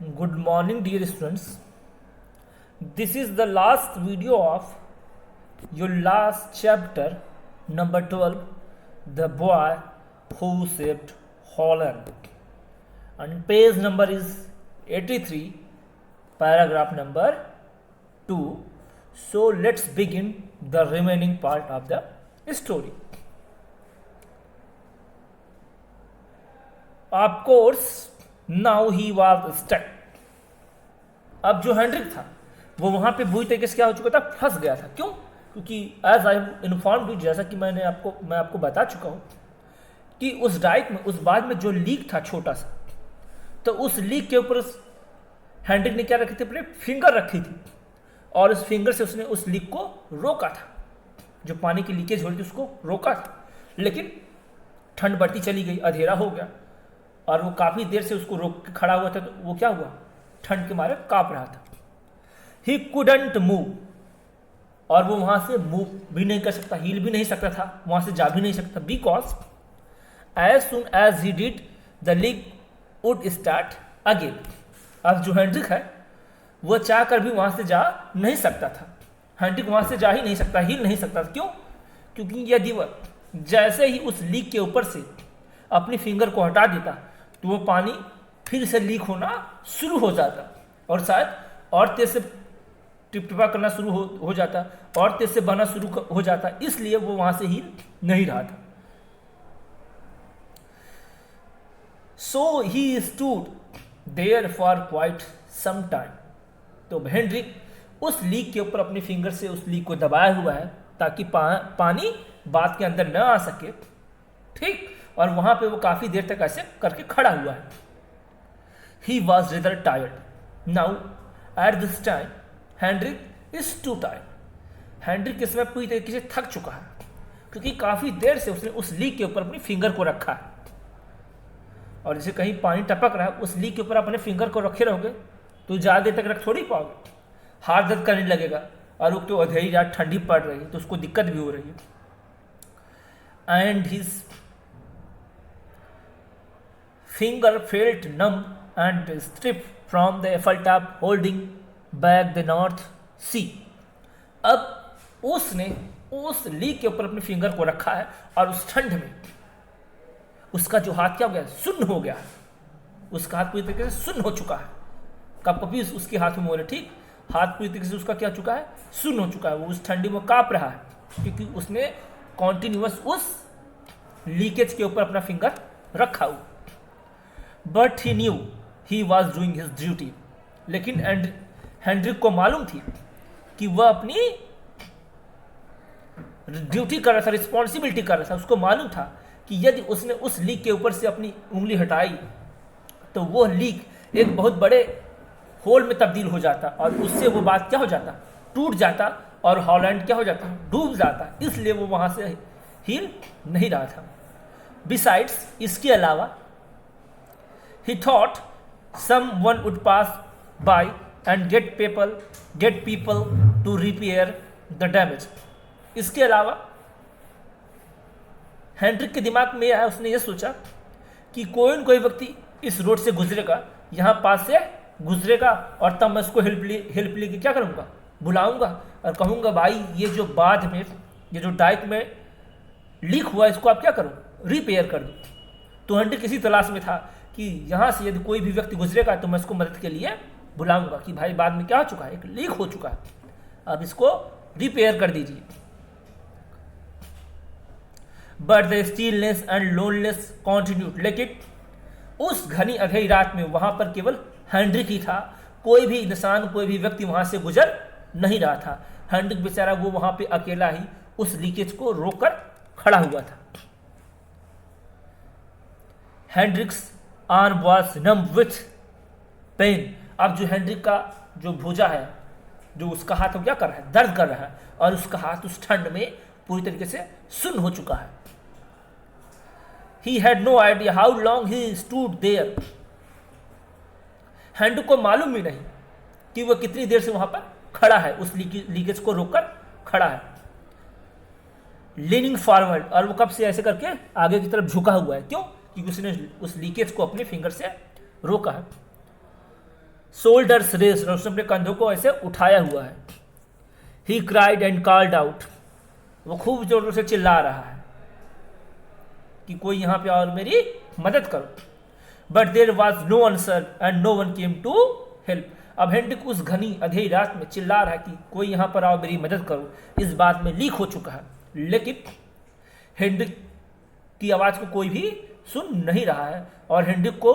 Good morning, dear students. This is the last video of your last chapter, number 12, The Boy Who Saved Holland. And page number is 83, paragraph number 2. So let's begin the remaining part of the story. Of course, now he was stuck. अब जो Heinrich था वो वहां पे बुरी तरीके से क्या हो चुका था, फंस गया था। क्यों? क्योंकि एज आई इन्फॉर्म्ड यू, जैसा कि मैं आपको बता चुका हूं कि उस डाइक में, उस बाग में जो लीक था छोटा सा, तो उस लीक के ऊपर हेनरिक ने क्या रखी थी, अपने फिंगर रखी थी और उस फिंगर से उसने उस लीक को रोका था, जो पानी की लीकेज हो रही थी उसको रोका था। लेकिन ठंड बढ़ती चली गई, अंधेरा हो गया और वो काफी देर से उसको रोक के खड़ा हुआ था, तो वो क्या हुआ, ठंड के मारे कांप रहा था। ही कुडंट मूव, और वो वहां से मूव भी नहीं कर सकता, हिल भी नहीं सकता था, वहां से जा भी नहीं सकता, because as soon as he did the leak would start again. अब जो हेनरिक है वो चाह कर भी वहां से जा नहीं सकता था। हेनरिक वहां से जा ही नहीं सकता, हिल नहीं सकता था। क्यों? क्योंकि यदि वह जैसे ही उस लीक के ऊपर से अपनी फिंगर को हटा देता तो वो पानी फिर से लीक होना शुरू हो जाता और शायद और तेज से टिपटिपा करना शुरू हो जाता और तेज से बहना शुरू हो जाता। इसलिए वो वहां से हिल नहीं रहा था। So he stood there for quite some time. तो हेनरिक उस लीक के ऊपर अपनी फिंगर से उस लीक को दबाया हुआ है ताकि पानी बात के अंदर न आ सके। ठीक, और वहां पे वो काफी देर तक ऐसे करके खड़ा हुआ है। He was rather tired. Now, at this time, Hendrik is too tired. Hendrik इस समय पूरी तरीके से थक चुका है क्योंकि काफी देर से उसने उस लीक के ऊपर अपनी फिंगर को रखा है। और जैसे कहीं पानी टपक रहा है, उस लीक के ऊपर अपने फिंगर को रखे रहोगे तो ज्यादा देर तक रख थोड़ी पाओगे, हाथ दर्द करने लगेगा। और वो तो अंधेरी रात ठंडी पड़ रही है तो उसको दिक्कत भी हो रही है। And his finger felt numb and stiff from the Eiffel top holding back the North Sea. अब उसने उस लीक के ऊपर अपनी फिंगर को रखा है और उस ठंड में उसका जो हाथ क्या हो गया, सुन्न हो गया है। उसका हाथ पूरी तरीके से सुन्न हो चुका है। कभी उसके हाथ में मोले, ठीक, हाथ पूरी तरीके से उसका क्या हो चुका है, सुन्न हो चुका है। वो उस ठंडी में कांप रहा है क्योंकि उसने कॉन्टिन्यूअस उस लीकेज के ऊपर अपना फिंगर रखा हुआ। But he new he was doing his duty. लेकिन हेनरिक को मालूम थी कि वह अपनी ड्यूटी कर रहा था, रिस्पॉन्सिबिलिटी कर रहा था। उसको मालूम था कि यदि उसने उस लीक के ऊपर से अपनी उंगली हटाई तो वो लीक एक बहुत बड़े होल में तब्दील हो जाता और उससे वो बात क्या हो जाता, टूट जाता और हॉलैंड क्या हो जाता, डूब जाता। इसलिए वो वहां से हिल नहीं रहा था। बिसाइड्स, इसके अलावा, he thought someone would pass by and get people to repair the damage. इसके अलावा हेनरिक के दिमाग में आया, उसने ये सोचा कि कोई न कोई व्यक्ति इस रोड से गुजरेगा, यहाँ पास से गुजरेगा और तब मैं उसको हेल्प लेके क्या करूँगा, बुलाऊंगा और कहूँगा भाई ये जो बांध में, ये जो डाइक में लीक हुआ इसको आप क्या करो, रिपेयर कर दो। तो हेनरिक किसी तलाश में था कि यहाँ से यदि कोई भी व्यक्ति गुजरेगा तो मैं इसको मदद के लिए बुलाऊंगा कि भाई बाद में क्या हो चुका है, एक लीक हो चुका है, अब इसको रिपेयर कर दीजिए। But the stillness and loneliness continued. लेकिन उस घनी अंधेरी रात में वहां पर केवल हेनरिक ही था, कोई भी इंसान, कोई भी व्यक्ति वहां से गुजर नहीं रहा था। हेनरिक बेचारा वो वहां पे अकेला ही उस लीकेज को रोककर खड़ा हुआ था। Hendrik's arm was numb with pain. अब जो हेनरिक का जो भुजा है, जो उसका हाथ क्या कर रहा है, दर्द कर रहा है और उसका हाथ उस ठंड में पूरी तरीके से सुन्न हो चुका है। He had no idea how long he stood there. Hendrik को मालूम भी नहीं कि वह कितनी देर से वहां पर खड़ा है, उस लीकेज को रोककर खड़ा है। लीनिंग फॉरवर्ड, और वो कब से ऐसे करके आगे की तरफ झुका हुआ है। क्यों? क्योंकि उसने उस लीकेज को अपने फिंगर से रोका है। शोल्डर्स रेस्ड, उसने अपने कंधों को ऐसे उठाया हुआ है। He cried and called out, वो खूब जोरों से चिल्ला रहा है कि कोई यहाँ पे और मेरी मदद करो। But there was no answer and no one came to help. अब हेनरिक उस घनी अंधेरी रात में चिल्ला रहा है कि कोई यहाँ पर आओ मेरी मदद करो, इस बात में लीक हो चुका है, लेकिन हेनरिक की आवाज़ को कोई भी सुन नहीं रहा है और हेनरिक को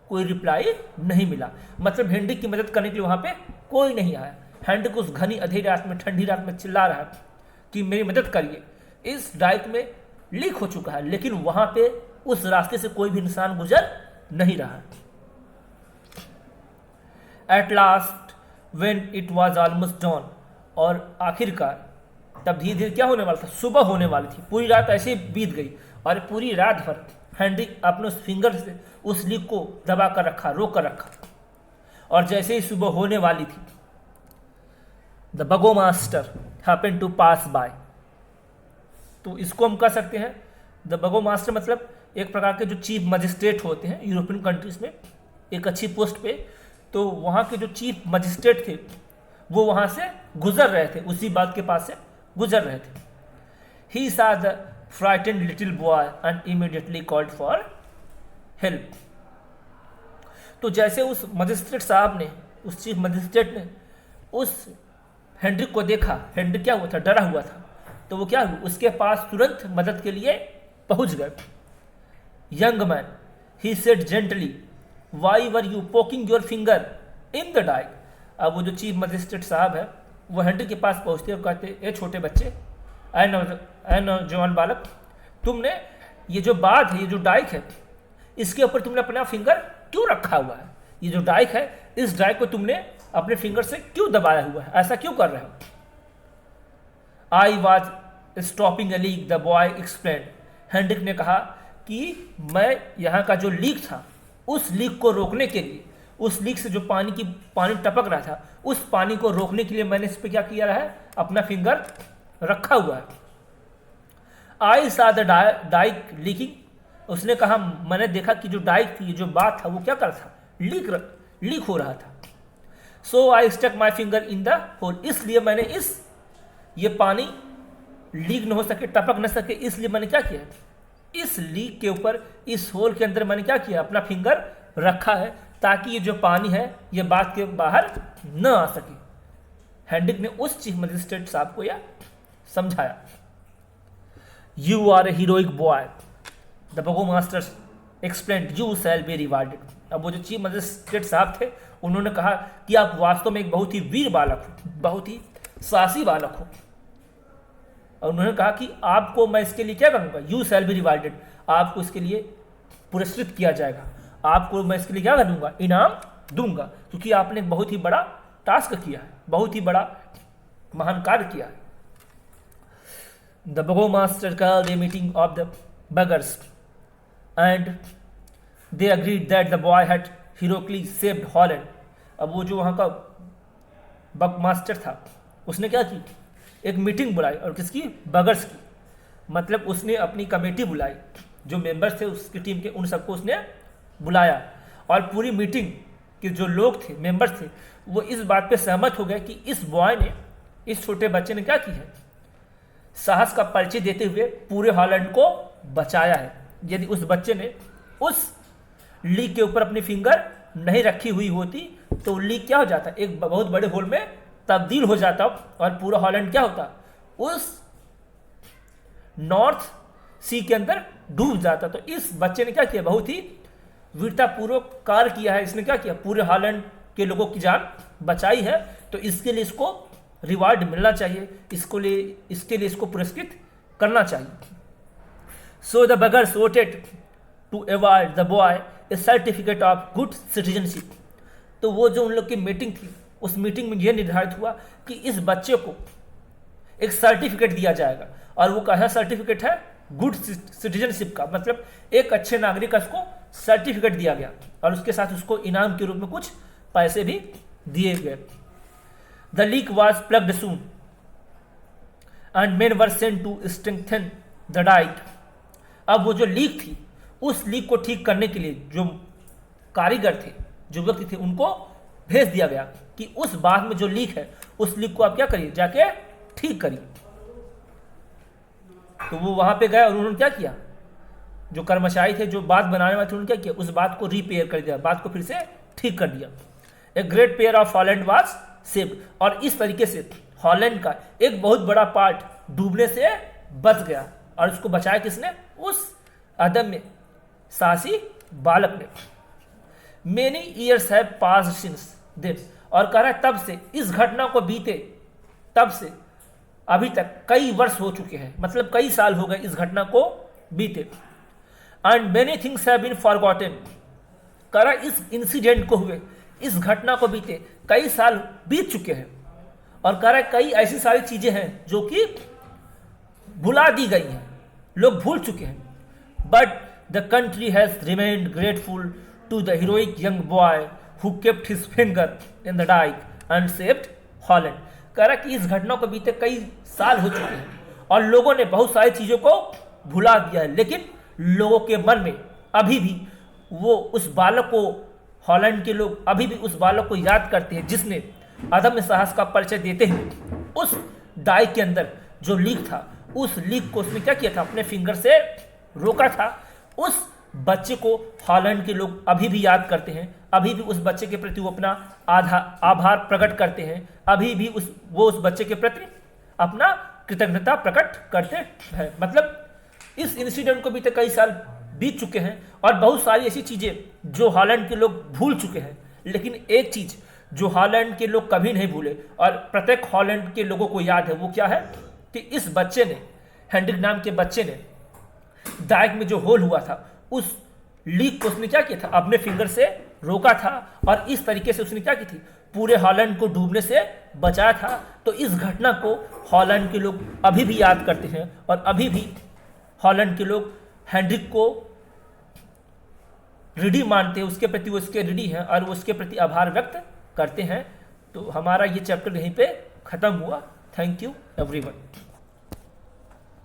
कोई रिप्लाई नहीं मिला। मतलब हेनरिक की मदद करने के लिए वहाँ पे कोई नहीं आया। हेनरिक उस घनी अंधेरी रात में, ठंडी रात में चिल्ला रहा है कि मेरी मदद करिए, इस डाइक में लीक हो चुका है, लेकिन वहाँ पे उस रास्ते से कोई भी इंसान गुजर नहीं रहा। At last when it was almost dawn, और आखिरकार तब धीरे धीरे क्या होने वाला था, सुबह होने वाली थी। पूरी रात ऐसे ही बीत गई और पूरी रात भर हेनरिक अपने उस फिंगर से उस लीक को दबा कर रखा, रोक कर रखा, और जैसे ही सुबह होने वाली थी, the burgomaster happened to pass by. तो इसको हम कह सकते हैं, द बगो मास्टर मतलब एक प्रकार के जो चीफ मजिस्ट्रेट होते हैं यूरोपियन कंट्रीज में, एक अच्छी पोस्ट पे, तो वहाँ के जो चीफ मजिस्ट्रेट थे वो वहाँ से गुजर रहे थे, उसी बात के पास से गुजर रहे थे। ही सा the frightened little boy and immediately called for help. तो जैसे उस मजिस्ट्रेट साहब ने, उस चीफ मजिस्ट्रेट ने उस हेनरिक को देखा, हेनरिक क्या हुआ था, डरा हुआ था, तो वो क्या हुआ, उसके पास तुरंत मदद के लिए पहुंच गए। Young man, he said gently, why were you poking your finger in the dike. अब वो जो चीफ मजिस्ट्रेट साहब है वो हेनरिक के पास पहुंचते और कहते, ए छोटे बच्चे, ऐ नौजवान बालक, तुमने ये जो बात है, ये जो डाइक है, इसके ऊपर तुमने अपना फिंगर क्यों रखा हुआ है? ये जो डाइक है, इस डाइक को तुमने अपने फिंगर से क्यों दबाया हुआ है? ऐसा क्यों कर रहे हो? I was stopping a leak, the boy explain. Hendrik ने कहा कि मैं यहाँ का जो लीक था, उस लीक को रोकने के लिए, उस लीक से जो पानी टपक रहा था, उस पानी को रोकने के लिए मैंने इस पर क्या किया है, अपना फिंगर रखा हुआ है। आई सा द डाइक लीकिंग। उसने कहा मैंने देखा कि जो डाइक थी, जो बात था, वो क्या कर था, लीक हो रहा था। So I stuck my finger in the hole. इसलिए मैंने ये पानी लीक न हो सके, टपक न सके, इसलिए मैंने क्या किया, इस लीक के ऊपर, इस होल के अंदर मैंने क्या किया, अपना फिंगर रखा है, ताकि ये जो पानी है ये बात के बाहर न आ सके। हेनरिक ने उस चीफ मजिस्ट्रेट साहब को यह समझाया। You are a heroic boy, the burgomaster explained, you shall be rewarded. अब वो जो चीफ मजिस्ट्रेट साहब थे उन्होंने कहा कि आप वास्तव में एक बहुत ही वीर बालक हो, बहुत ही साहसी बालक हो। और उन्होंने कहा कि आपको मैं इसके लिए क्या करूंगा, यू शैल बी रिवार्डेड, आपको इसके लिए पुरस्कृत किया जाएगा, आपको मैं इसके लिए क्या करूंगा, इनाम दूंगा, क्योंकि आपने एक बहुत ही बड़ा टास्क किया है, बहुत ही बड़ा महान कार्य किया है। The burgomaster called a meeting of the beggars and they agreed that the boy had heroically saved Holland। अब वो जो वहाँ का बग मास्टर था उसने क्या की, एक मीटिंग बुलाई, और किसकी, बगर्स की। मतलब उसने अपनी कमेटी बुलाई, जो मेंबर्स थे उसकी टीम के, उन सबको उसने बुलाया, और पूरी मीटिंग के जो लोग थे, मेंबर्स थे, वो इस बात पे सहमत हो गए कि इस बॉय ने, इस छोटे बच्चे ने क्या की है, साहस का परिचय देते हुए पूरे हॉलैंड को बचाया है। यदि उस बच्चे ने उस लीक के ऊपर अपनी फिंगर नहीं रखी हुई होती तो लीक क्या हो जाता, एक बहुत बड़े होल में तब्दील हो जाता और पूरा हॉलैंड क्या होता, उस नॉर्थ सी के अंदर डूब जाता। तो इस बच्चे ने क्या किया, बहुत ही वीरतापूर्वक कार्य किया है। इसने क्या किया, पूरे हॉलैंड के लोगों की जान बचाई है, तो इसके लिए इसको रिवार्ड मिलना चाहिए, इसके लिए इसको पुरस्कृत करना चाहिए। So the beggars voted to award the boy a certificate of good citizenship। तो वो जो उन लोग की मीटिंग थी, उस मीटिंग में यह निर्धारित हुआ कि इस बच्चे को एक सर्टिफिकेट दिया जाएगा, और वो कैसा सर्टिफिकेट है, गुड सिटीजनशिप का, मतलब एक अच्छे नागरिक का उसको सर्टिफिकेट दिया गया, और उसके साथ उसको इनाम के रूप में कुछ पैसे भी दिए गए। The leak was plugged soon and men were sent to strengthen the dike। अब वो जो लीक थी, उस लीक को ठीक करने के लिए जो कारीगर थे, जो व्यक्ति थे, उनको भेज दिया गया कि उस बात में जो लीक है उस लीक को आप क्या करिए, जाके ठीक करिए। तो वो वहां पे गए और उन्होंने क्या किया, जो कर्मचारी थे, जो बात बनाने वाले थे, उन्होंने क्या किया, उस बात को रिपेयर कर दिया, बात को फिर से ठीक कर दिया। A great pair of Holland was saved, और इस तरीके से हॉलैंड का एक बहुत बड़ा पार्ट डूबने से बच गया। और उसको बचाया किसने, उस अदम्य साहसी बालक ने। Many years have passed since then, और कह रहा है तब से, इस घटना को बीते तब से अभी तक कई वर्ष हो चुके हैं, मतलब कई साल हो गए इस घटना को बीते। And many things have been forgotten, कह रहा है इस इंसिडेंट को हुए, इस घटना को बीते कई साल बीत चुके हैं। और कह रहा है कई ऐसी सारी चीजें हैं जो कि भुला दी गई हैं, लोग भूल चुके हैं। But the country has remained grateful to the heroic young boy who kept his finger in the dike and saved Holland. कह रहा कि इस घटना को बीते कई साल हो चुके हैं और लोगों ने बहुत सारी चीजों को भुला दिया है, लेकिन लोगों के मन में अभी भी वो उस बालक को, हॉलैंड के लोग अभी भी उस बालक को याद करते हैं जिसने अदम्य साहस का परिचय देते हुए उस डाइक के अंदर जो लीक था, उस लीक को उसने क्या किया था, अपने फिंगर से रोका था। उस बच्चे को हॉलैंड के लोग अभी भी याद करते हैं, अभी भी उस बच्चे के प्रति वो अपना आभार प्रकट करते हैं, अभी भी वो उस बच्चे के प्रति अपना कृतज्ञता प्रकट करते हैं। मतलब इस इंसिडेंट को भी तो कई साल बीत चुके हैं और बहुत सारी ऐसी चीजें जो हॉलैंड के लोग भूल चुके हैं, लेकिन एक चीज जो हॉलैंड के लोग कभी नहीं भूले और प्रत्येक हॉलैंड के लोगों को याद है, वो क्या है कि इस बच्चे ने, हेनरिक नाम के बच्चे ने डाइक में जो होल हुआ था, उस लीक को उसने क्या किया था, अपने फिंगर से रोका था और इस तरीके से उसने क्या की थी, पूरे हॉलैंड को डूबने से बचाया था। तो इस घटना को हॉलैंड के लोग अभी भी याद करते हैं और अभी भी हॉलैंड के लोग हेनरिक को ऋणी मानते हैं, उसके प्रति वो उसके ऋणी हैं और वो उसके प्रति आभार व्यक्त करते हैं। तो हमारा ये चैप्टर यहीं पे खत्म हुआ। Thank you everyone.